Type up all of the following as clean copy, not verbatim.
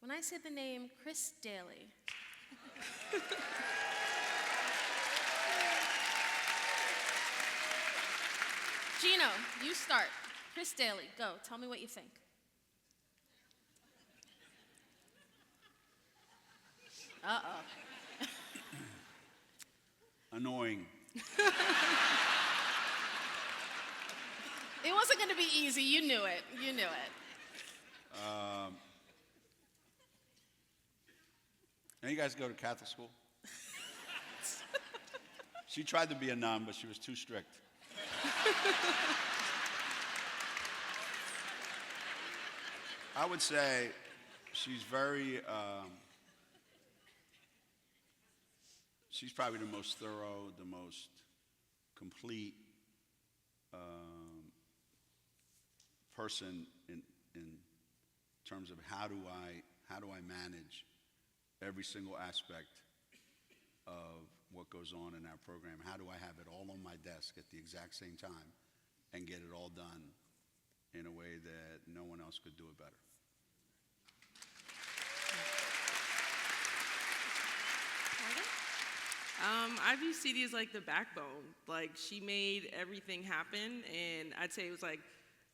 When I say the name Chris Dailey. Geno, you start. Chris Dailey, go. Tell me what you think. Uh-oh. Annoying. It wasn't going to be easy. You knew it. You knew it. Now you guys go to Catholic school? She tried to be a nun, but she was too strict. I would say she's she's probably the most thorough, the most complete person in terms of how do I manage every single aspect of what goes on in our program. How do I have it all on my desk at the exact same time and get it all done in a way that no one else could do it better? I view CD as like the backbone. Like, she made everything happen, and I'd say it was like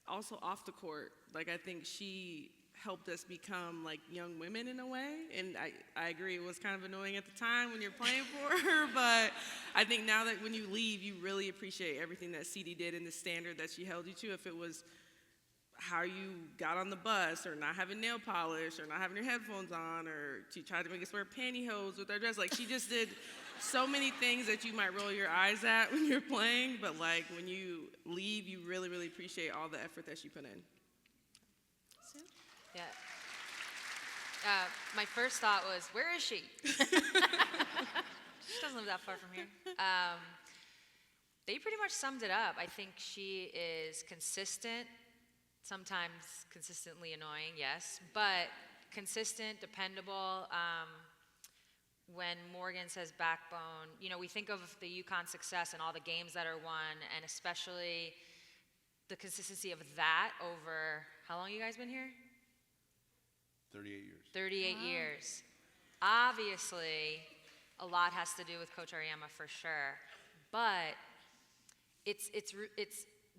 also off the court. Like, I think she helped us become like young women in a way, and I agree it was kind of annoying at the time when you're playing for her, but I think now that when you leave, you really appreciate everything that CD did and the standard that she held you to. If it was how you got on the bus, or not having nail polish, or not having your headphones on, or she tried to make us wear pantyhose with our dress. Like, she just did so many things that you might roll your eyes at when you're playing, but like when you leave, you really, really appreciate all the effort that she put in. Yeah. My first thought was, where is she? She doesn't live that far from here. They pretty much summed it up. I think she is consistent, sometimes consistently annoying, yes, but consistent, dependable. When Morgan says backbone, you know, we think of the UConn success and all the games that are won, and especially the consistency of that over, how long you guys been here? 38 years. 38 years. Obviously, a lot has to do with Coach Auriemma for sure, but it's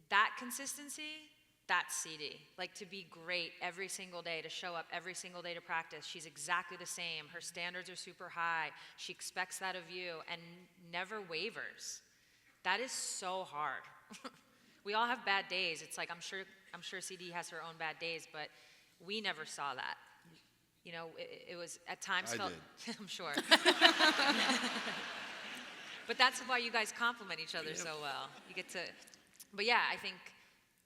that consistency. That's CD. Like, to be great every single day, to show up every single day to practice. She's exactly the same. Her standards are super high. She expects that of you and never wavers. That is so hard. We all have bad days. It's like, I'm sure CD has her own bad days, but we never saw that. You know, it was at times I felt, did. I'm sure. But that's why you guys complement each other so well. You get to, but yeah, I think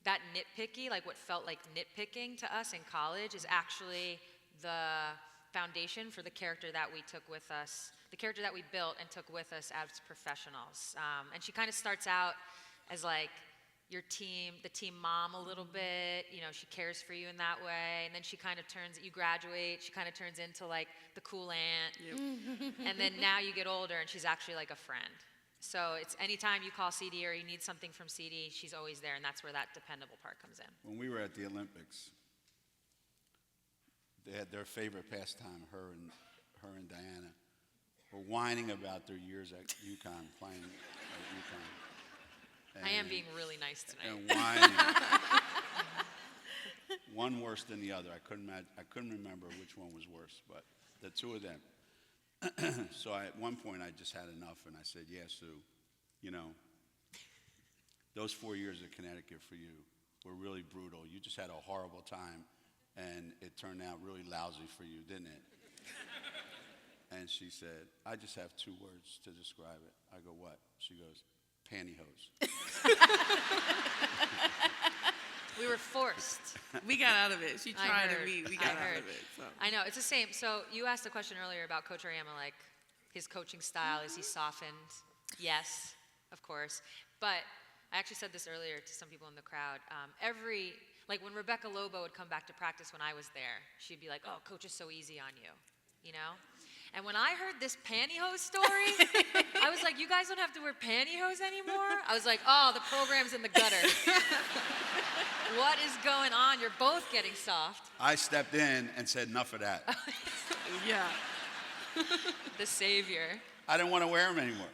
that nitpicky, like what felt like nitpicking to us in college, is actually the foundation for the character that we took with us, the character that we built and took with us as professionals. And she kind of starts out as like your team, the team mom a little bit, you know, she cares for you in that way, and then she kind of turns, you graduate, she kind of turns into like the cool aunt, and then now you get older and she's actually like a friend. So it's anytime you call CD or you need something from CD, she's always there, and that's where that dependable part comes in. When we were at the Olympics, they had their favorite pastime, her and Diana, were whining about their years at UConn, playing at UConn. And, I am being really nice tonight. And whining. One worse than the other. I couldn't remember which one was worse, but the two of them. So at one point I just had enough, and I said, yeah, Sue, you know, those 4 years at Connecticut for you were really brutal. You just had a horrible time, and it turned out really lousy for you, didn't it? And she said, I just have 2 words to describe it. I go, what? She goes, pantyhose. We were forced. We got out of it. She tried and we got out of it. So. I know, it's the same. So you asked a question earlier about Coach Auriemma, like his coaching style, is he softened? Yes, of course. But I actually said this earlier to some people in the crowd. Like when Rebecca Lobo would come back to practice when I was there, she'd be like, oh, Coach is so easy on you, you know? And when I heard this pantyhose story, I was like, you guys don't have to wear pantyhose anymore? I was like, oh, the program's in the gutter. What is going on? You're both getting soft. I stepped in and said, enough of that. Yeah. The savior. I didn't want to wear them anymore.